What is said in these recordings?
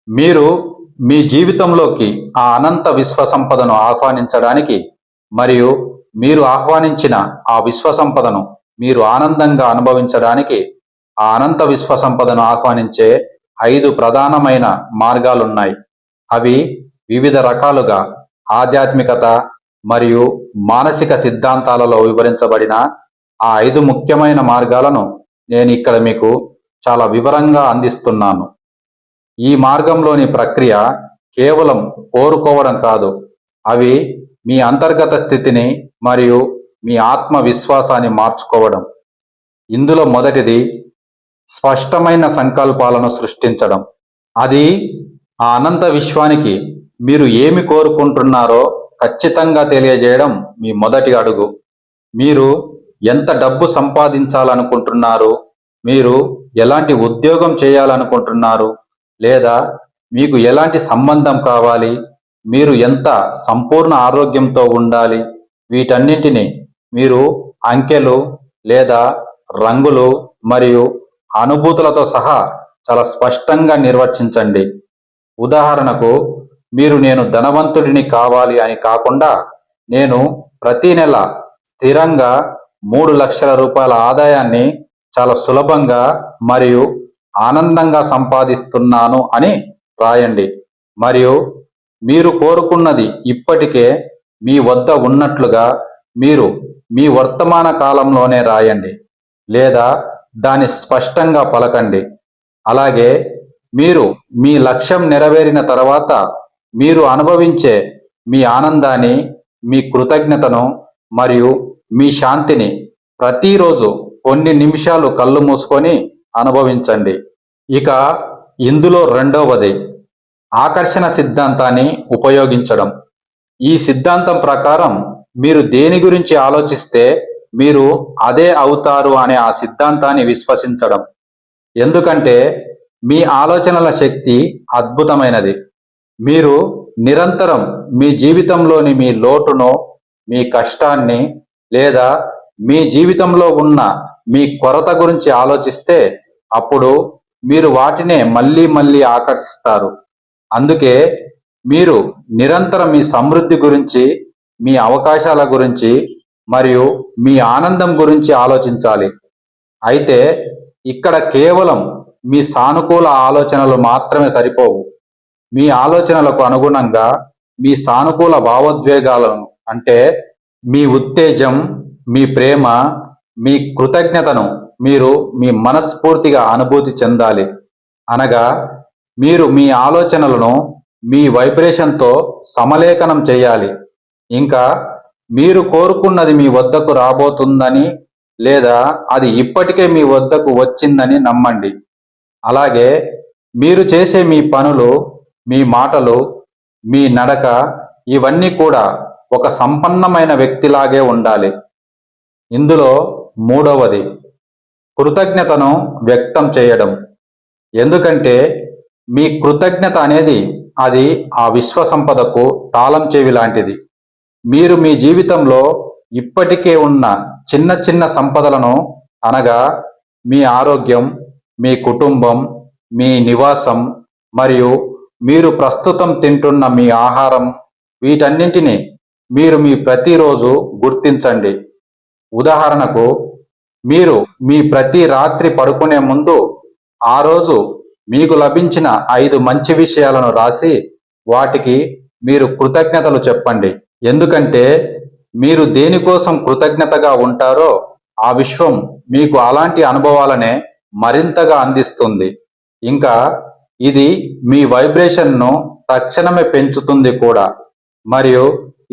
మీరు మీ జీవితంలోకి ఆ అనంత విశ్వ సంపదను ఆహ్వానించడానికి మరియు మీరు ఆహ్వానించిన ఆ విశ్వ సంపదను మీరు ఆనందంగా అనుభవించడానికి ఆ అనంత విశ్వ సంపదను ఆహ్వానించే 5 ప్రధానమైన మార్గాలున్నాయి. అవి వివిధ రకాలుగా ఆధ్యాత్మికత మరియు మానసిక సిద్ధాంతాలలో వివరించబడిన ఆ 5 ముఖ్యమైన మార్గాలను నేను ఇక్కడ మీకు చాలా వివరంగా అందిస్తున్నాను. ఈ మార్గంలోని ప్రక్రియ కేవలం కోరుకోవడం కాదు, అవి మీ అంతర్గత స్థితిని మరియు మీ ఆత్మవిశ్వాసాన్ని మార్చుకోవడం. ఇందులో మొదటిది స్పష్టమైన సంకల్పాలను సృష్టించడం. అది ఆ అనంత విశ్వానికి మీరు ఏమి కోరుకుంటున్నారో ఖచ్చితంగా తెలియజేయడం మీ మొదటి అడుగు. మీరు ఎంత డబ్బు సంపాదించాలనుకుంటున్నారు, మీరు ఎలాంటి ఉద్యోగం చేయాలనుకుంటున్నారు, లేదా మీకు ఎలాంటి సంబంధం కావాలి, మీరు ఎంత సంపూర్ణ ఆరోగ్యంతో ఉండాలి, వీటన్నింటినీ మీరు అంకెలు లేదా రంగులు మరియు అనుభూతులతో సహా చాలా స్పష్టంగా నిర్వచించండి. ఉదాహరణకు, మీరు నేను ధనవంతుడిని కావాలి అని కాకుండా, నేను ప్రతి నెల స్థిరంగా 3,00,000 రూపాయల ఆదాయాన్ని చాలా సులభంగా మరియు ఆనందంగా సంపాదిస్తున్నాను అని రాయండి. మరియు మీరు కోరుకున్నది ఇప్పటికే మీ వద్ద ఉన్నట్లుగా మీరు మీ వర్తమాన కాలంలోనే రాయండి లేదా దాన్ని స్పష్టంగా పలకండి. అలాగే మీరు మీ లక్ష్యం నెరవేరిన తర్వాత మీరు అనుభవించే మీ ఆనందాన్ని, మీ కృతజ్ఞతను మరియు మీ శాంతిని ప్రతిరోజు కొన్ని నిమిషాలు కళ్ళు మూసుకొని అనుభవించండి. ఇక ఇందులో రెండవది ఆకర్షణ సిద్ధాంతాన్ని ఉపయోగించడం. ఈ సిద్ధాంతం ప్రకారం మీరు దేని గురించి ఆలోచిస్తే మీరు అదే అవుతారు అనే ఆ సిద్ధాంతాన్ని విశ్వసించడం. ఎందుకంటే మీ ఆలోచనల శక్తి అద్భుతమైనది. మీరు నిరంతరం మీ జీవితంలోని మీ లోటును, మీ కష్టాన్ని లేదా మీ జీవితంలో ఉన్న మీ కొరత గురించి ఆలోచిస్తే అప్పుడు మీరు వాటినే మళ్ళీ మళ్ళీ ఆకర్షిస్తారు. అందుకే మీరు నిరంతరం మీ సమృద్ధి గురించి, మీ అవకాశాల గురించి మరియు మీ ఆనందం గురించి ఆలోచించాలి. అయితే ఇక్కడ కేవలం మీ సానుకూల ఆలోచనలు మాత్రమే సరిపోవు. మీ ఆలోచనలకు అనుగుణంగా మీ సానుకూల భావోద్వేగాలను, అంటే మీ ఉత్తేజం, మీ ప్రేమ, మీ కృతజ్ఞతను మీరు మీ మనస్ఫూర్తిగా అనుభూతి చెందాలి. అనగా మీరు మీ ఆలోచనలను మీ వైబ్రేషన్తో సమలేఖనం చేయాలి. ఇంకా మీరు కోరుకున్నది మీ వద్దకు రాబోతుందని లేదా అది ఇప్పటికే మీ వద్దకు వచ్చిందని నమ్మండి. అలాగే మీరు చేసే మీ పనులు, మీ మాటలు, మీ నడక ఇవన్నీ కూడా ఒక సంపన్నమైన వ్యక్తిలాగే ఉండాలి. ఇందులో మూడవది కృతజ్ఞతను వ్యక్తం చేయడం. ఎందుకంటే మీ కృతజ్ఞత అనేది అది ఆ విశ్వ సంపదకు తాళం చెవి లాంటిది. మీరు మీ జీవితంలో ఇప్పటికే ఉన్న చిన్న చిన్న సంపదలను, అనగా మీ ఆరోగ్యం, మీ కుటుంబం, మీ నివాసం మరియు మీరు ప్రస్తుతం తింటున్న మీ ఆహారం, వీటన్నింటినీ మీరు మీ ప్రతిరోజు గుర్తించండి. ఉదాహరణకు, మీరు మీ ప్రతి రాత్రి పడుకునే ముందు ఆ రోజు మీకు లభించిన 5 మంచి విషయాలను రాసి వాటికి మీరు కృతజ్ఞతలు చెప్పండి. ఎందుకంటే మీరు దేనికోసం కృతజ్ఞతగా ఉంటారో ఆ విశ్వం మీకు అలాంటి అనుభవాలనే మరింతగా అందిస్తుంది. ఇంకా ఇది మీ వైబ్రేషన్ను తక్షణమే పెంచుతుంది కూడా, మరియు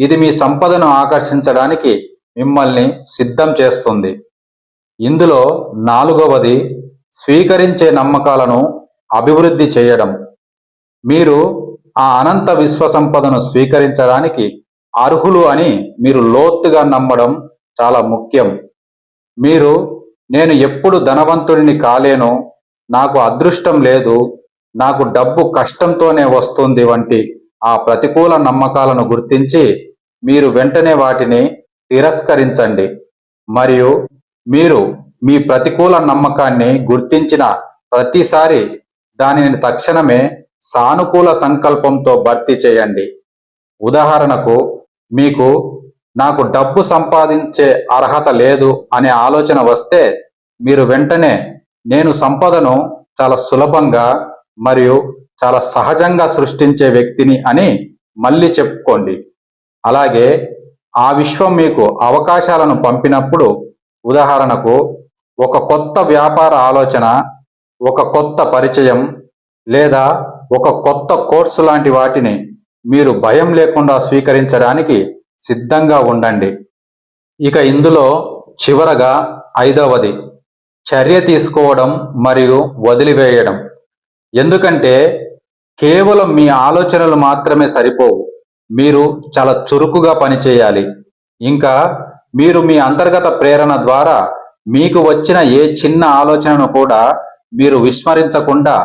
ఇది మీ సంపదను ఆకర్షించడానికి మిమ్మల్ని సిద్ధం చేస్తుంది. ఇందులో నాలుగవది స్వీకరించే నమ్మకాలను అభివృద్ధి చేయడం. మీరు ఆ అనంత విశ్వ సంపదను స్వీకరించడానికి అర్హులు అని మీరు లోతుగా నమ్మడం చాలా ముఖ్యం. మీరు నేను ఎప్పుడు ధనవంతుడిని కాలేను, నాకు అదృష్టం లేదు, నాకు డబ్బు కష్టంతోనే వస్తుంది వంటి ఆ ప్రతికూల నమ్మకాలను గుర్తించి మీరు వెంటనే వాటిని తిరస్కరించండి. మరియు మీరు మీ ప్రతికూల నమ్మకాన్ని గుర్తించిన ప్రతిసారి దానిని తక్షణమే సానుకూల సంకల్పంతో భర్తీ చేయండి. ఉదాహరణకు, మీకు నాకు డబ్బు సంపాదించే అర్హత లేదు అనే ఆలోచన వస్తే మీరు వెంటనే నేను సంపదను చాలా సులభంగా మరియు చాలా సహజంగా సృష్టించే వ్యక్తిని అని మళ్ళీ చెప్పుకోండి. అలాగే ఆ విశ్వం మీకు అవకాశాలను పంపినప్పుడు, ఉదాహరణకు ఒక కొత్త వ్యాపార ఆలోచన, ఒక కొత్త పరిచయం లేదా ఒక కొత్త కోర్సు లాంటి వాటిని మీరు భయం లేకుండా స్వీకరించడానికి సిద్ధంగా ఉండండి. ఇక ఇందులో చివరగా 5వది చర్య తీసుకోవడం మరియు వదిలివేయడం. ఎందుకంటే కేవలం మీ ఆలోచనలు మాత్రమే సరిపోవు. మీరు చాలా చురుకుగా పనిచేయాలి. ఇంకా మీరు మీ అంతర్గత ప్రేరణ ద్వారా మీకు వచ్చిన ఏ చిన్న ఆలోచనను కూడా మీరు విస్మరించకుండా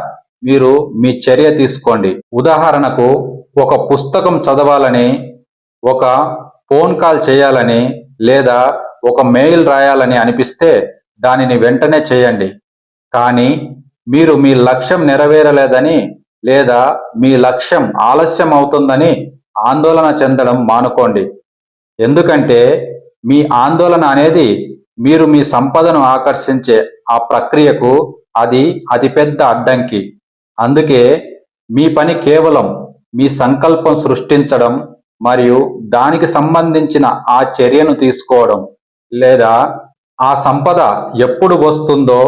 మీరు మీ చర్య తీసుకోండి. ఉదాహరణకు, ఒక పుస్తకం చదవాలని, ఒక ఫోన్ కాల్ చేయాలని లేదా ఒక మెయిల్ రాయాలని అనిపిస్తే దానిని వెంటనే చేయండి. కానీ మీరు మీ లక్ష్యం నెరవేరలేదని లేదా మీ లక్ష్యం ఆలస్యం అవుతుందని ఆందోళన చెందడం మానుకోండి. ఎందుకంటే మీ ఆందోళన అనేది మీరు మీ సంపదను ఆకర్షించే ఆ ప్రక్రియకు అది అతిపెద్ద అడ్డంకి. అందుకే మీ పని కేవలం మీ సంకల్పం సృష్టించడం మరియు దానికి సంబంధించిన ఆ చర్యను తీసుకోవడం, లేదా ఆ సంపద ఎప్పుడు వస్తుందో,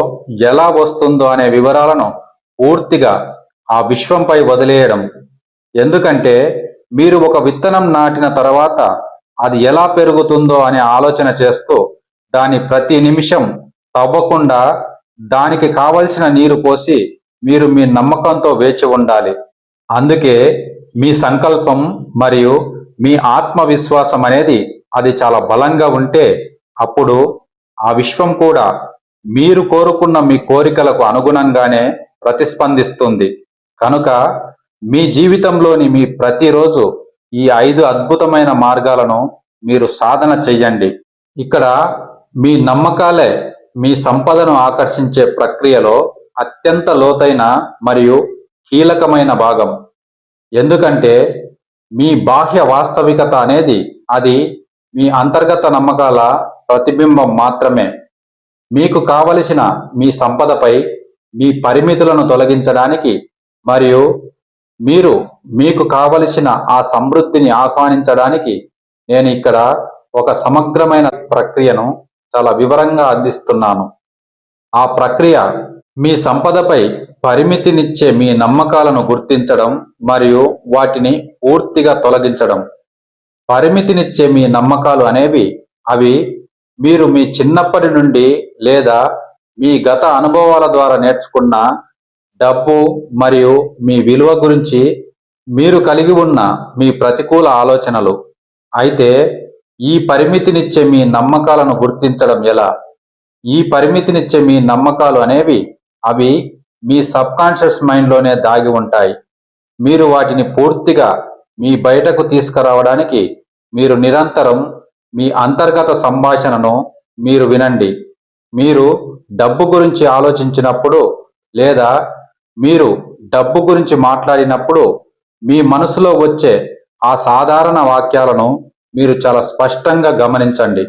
ఎలా వస్తుందో అనే వివరాలను పూర్తిగా ఆ విశ్వంపై వదిలేయడం. ఎందుకంటే మీరు ఒక విత్తనం నాటిన తర్వాత అది ఎలా పెరుగుతుందో అనే ఆలోచన చేస్తూ దాని ప్రతి నిమిషం తవ్వకుండా దానికి కావలసిన నీరు పోసి మీరు మీ నమ్మకంతో వేచి ఉండాలి. అందుకే మీ సంకల్పం మరియు మీ ఆత్మవిశ్వాసం అనేది అది చాలా బలంగా ఉంటే అప్పుడు ఆ విశ్వం కూడా మీరు కోరుకున్న మీ కోరికలకు అనుగుణంగానే ప్రతిస్పందిస్తుంది. కనుక మీ జీవితంలోని మీ ప్రతిరోజు ఈ 5 అద్భుతమైన మార్గాలను మీరు సాధన చెయ్యండి. ఇక్కడ మీ నమ్మకాలే మీ సంపదను ఆకర్షించే ప్రక్రియలో అత్యంత లోతైన మరియు కీలకమైన భాగం. ఎందుకంటే మీ బాహ్య వాస్తవికత అనేది అది మీ అంతర్గత నమ్మకాల ప్రతిబింబం మాత్రమే. మీకు కావలసిన మీ సంపదపై మీ పరిమితులను తొలగించడానికి మరియు మీరు మీకు కావలసిన ఆ సమృద్ధిని ఆహ్వానించడానికి నేను ఇక్కడ ఒక సమగ్రమైన ప్రక్రియను చాలా వివరంగా అందిస్తున్నాను. ఆ ప్రక్రియ మీ సంపదపై పరిమితినిచ్చే మీ నమ్మకాలను గుర్తించడం మరియు వాటిని పూర్తిగా తొలగించడం. పరిమితినిచ్చే మీ నమ్మకాలు అనేవి అవి మీరు మీ చిన్నప్పటి నుండి లేదా మీ గత అనుభవాల ద్వారా నేర్చుకున్న డబ్బు మరియు మీ విలువ గురించి మీరు కలిగి ఉన్న మీ ప్రతికూల ఆలోచనలు. అయితే ఈ పరిమితినిచ్చే మీ నమ్మకాలను గుర్తించడం ఎలా? ఈ పరిమితినిచ్చే మీ నమ్మకాలు అనేవి అవి మీ సబ్కాన్షియస్ మైండ్లోనే దాగి ఉంటాయి. మీరు వాటిని పూర్తిగా మీ బయటకు తీసుకురావడానికి మీరు నిరంతరం మీ అంతర్గత సంభాషణను మీరు వినండి. మీరు డబ్బు గురించి ఆలోచించినప్పుడు లేదా మీరు డబ్బు గురించి మాట్లాడినప్పుడు మీ మనసులో వచ్చే ఆ సాధారణ వాక్యాలను మీరు చాలా స్పష్టంగా గమనించండి.